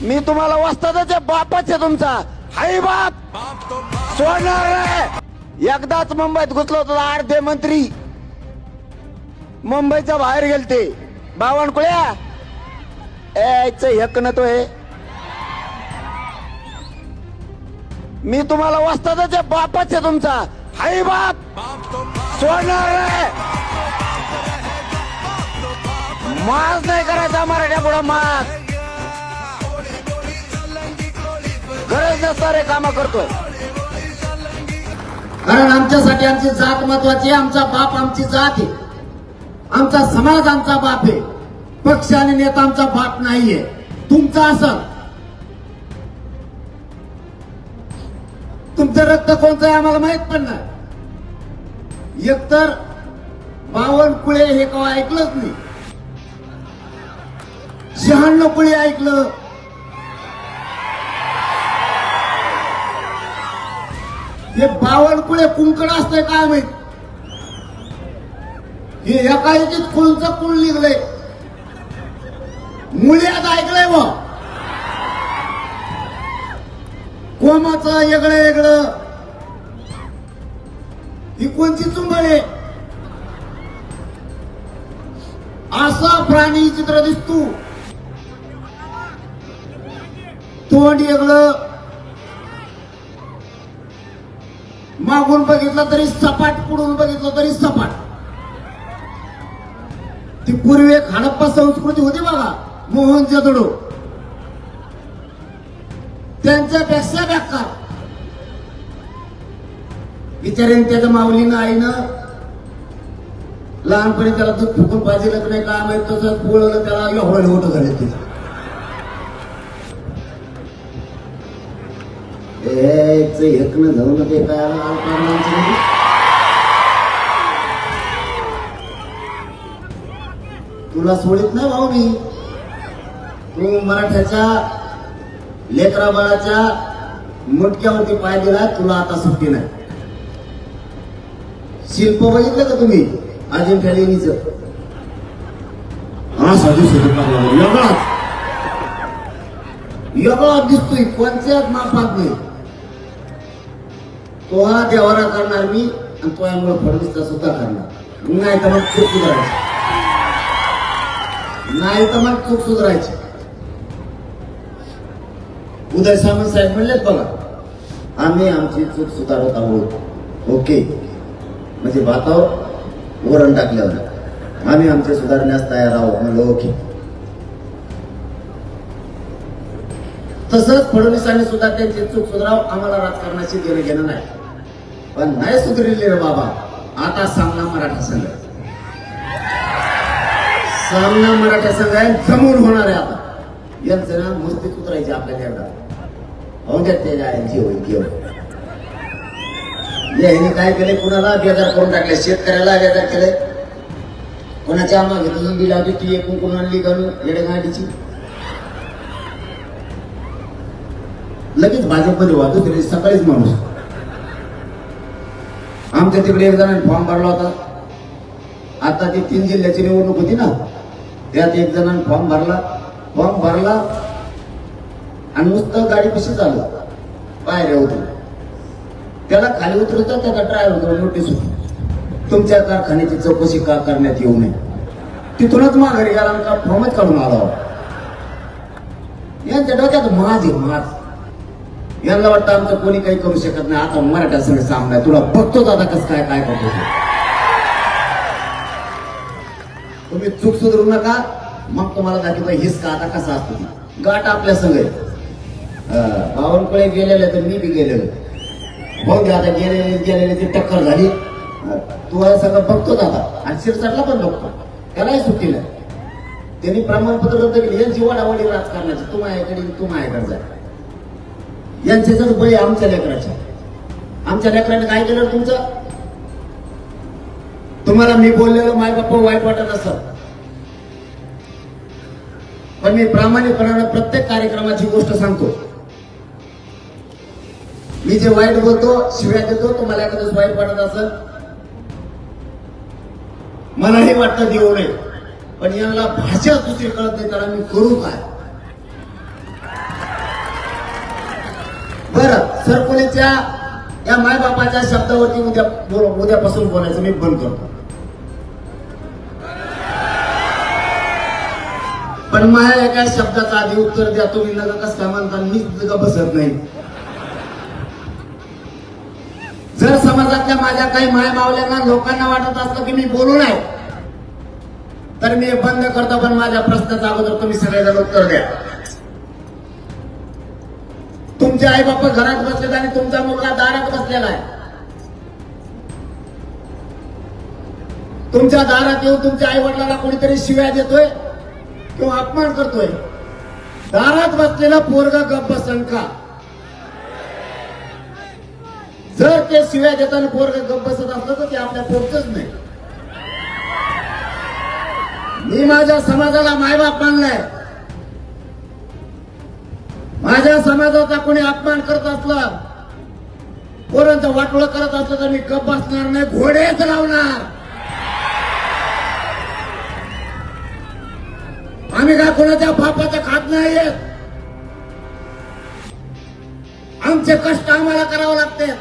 मी तुम्हाला वस्तादाच्या बापाचे तुमचा हाय बाप सोडणार नाही. एकदाच मुंबईत घुसलो होतो अर्धे मंत्री मुंबईच्या बाहेर गेलते बावनकुळ्या यायचं हक न तो हे. मी तुम्हाला वस्तादाच्या बापाचे तुमचा हाय बाप सोडणार नाही. माज नाही करायचा मराठ्या पुढं माज. गरज नसणारे काम करतोय. कारण आमच्यासाठी आमची जात महत्वाची आहे. आमचा बाप आमची जात आहे. आमचा समाज आमचा बाप आहे. पक्ष आणि नेता आमचा बाप नाहीये. तुमचा असं तुमचं रक्त कोणतं आहे आम्हाला माहित पण नाही. एकतर बावनकुळे हे केव्हा ऐकलंच नाही. 96 कुळे ऐकलं. हे बावनकुळे कुंकड असतंय काय माहित. हे एका एकीत कुळचं कुळ निघलंय. मुळ्यात ऐकलंय व कोमाचं वेगळं वेगळं. ही कोणची चुंबळे असा प्राणी चित्र दिसतो. तोंड वेगळं. मागून बघितलं तरी सपाट पुढून बघितलं तरी सपाट. ती पूर्वी एक हडप्पा संस्कृती होती बघा मोहनजोदडो त्यांच्यापेक्षा बेकार. बिचारीने त्याच्या माऊलीनं आईनं लहानपणी त्याला दूध फुकून पाहिजे नाही काय माहित तसं बोलवलं त्याला एवढं मोठं झाले ते. एक न जाऊ न ते काय तुला सोडित नाही भाऊ मी. तू मराठ्याच्या लेकरा बाळाच्या मुटक्यावरती पाय दिला. तुला आता सुट्टी नाही. शिल्प बघितलं का तुम्ही अजिंठा लेणीचं. हा साधू वेगळाच दिसतोय. कोणत्याच मापात नाही. तो हा देवारा करणार मी आणि तो यामुळे फडणवीसचा सुद्धा करणार नाही. तर मग चूक सुधारायची. नाही तर मग चूक सुधारायची. उदय सामंत साहेब म्हणलेत बघा आम्ही आमची चूक सुधारत आहोत. ओके म्हणजे भातावर वरण टाकल्यावर आम्ही आमचे सुधारण्यास तयार आहोत म्हणलं ओके. तसंच फडणवीसांनी सुद्धा त्यांची चूक सुधाराव. आम्हाला राजकारणाशी देणं घेणं नाही. पण नाही सुधरले रे बाबा. आता सामना मराठा संघ. सामना मराठा संघ आहे. जमून होणार आहे आता. यांचं ना मस्ती सुधारायची आपल्याला एकदा. त्याच्या आईची होईल घेऊन याने काय केले. कुणाला बेजार करून टाकले. शेतकऱ्याला बेजार केले. कोणाच्या मागे तुझी लावली ती एकूण कोण आणली घालून येडेगाडीची. लगेच भाजपमध्ये वाहतो तरी सकाळीच माणूस. आमच्या तिकडे एक जणांनी फॉर्म भरला होता. आता ती 3 जिल्ह्याची निवडणूक होती ना त्यात एक जणांनी फॉर्म भरला आणि नुसतं गाडी कशी चालू बाहेर उतरलं. त्याला खाली उतरवता त्याचा ड्रायव्हर नोटीस होती तुमच्या कारखान्याची चौकशी का करण्यात येऊ नये. तिथूनच माघारी गेला का फॉर्मच काढून आला. यांच्या डोक्यात माज आहे माज. यांना वाटतं आमचं कोणी काही करू शकत नाही. आता मराठा संघ सामना तुला बघतोच आता कसं काय काय करतो. तुम्ही चूक सुधारू नका. मग तुम्हाला दाखवतो हिसका आता कसा असतो. गाठ आपल्या संघ बावनकुळे गेलेले तर मी बी गेलेलो. भाऊ आता गेलेले ती टक्कर झाली. तू सगळं बघतोच आता. आणि शिरसाटला पण बघतो. त्यालाही सुट्टी नाही. त्यांनी प्रमाणपत्र रद्द केले. यांची वाडावाडी राजकारणाची. तू माझ्याकडे तू माझ्याकडे जा. यांचे जर बळी आमच्या लेकराच्या. आमच्या लेकराने काय केलं तुमचं. तुम्हाला मी बोललेलं माय बाप्पा वाईट वाटत असत. पण मी प्रामाणिकपणानं प्रत्येक कार्यक्रमाची गोष्ट सांगतो. मी जे वाईट बोलतो शिव्या देतो तुम्हाला एखादं वाईट वाटत असेल मलाही वाटतं देऊ नये. पण यांना भाषा दुसरी कळत नाही. कारण मी करू काय. सरकोलीच्या या मायबापाच्या शब्दावरती उद्यापासून बोलायचं मी बंद करतो. पण माझ्या एका शब्दाचा आधी उत्तर द्या. तुम्ही नका कसं काय म्हणता, मीच बसत नाही. जर समाजातल्या माझ्या काही माय मावल्यांना लोकांना वाटत असलं की मी बोलू नाही तर मी हे बंद करतो. पण माझ्या प्रश्नाचा अगोदर तुम्ही सगळेजण उत्तर द्या. तुमचे आई बाप घरात बसलेत आणि तुमचा मुलगा दारात बसलेला आहे. तुमच्या दारात येऊन तुमच्या आई वडिलांना कोणीतरी शिव्या देतोय किंवा अपमान करतोय. दारात बसलेला पोरगा गप्प बसन का? जर ते शिव्या देताना पोरगा गप्प बसत असलं तर ते आपल्या पोटच नाही. मी माझ्या समाजाला मायबाप मानलाय. माझ्या समाजाचा कोणी अपमान करत असला, पोरांचं वाटोळं करत असलं तर मी गप्प बसणार नाही, घोडेच लावणार. आम्ही काय कोणाच्या बापाचं खात नाहीये. आमचे कष्ट आम्हाला करावं लागते.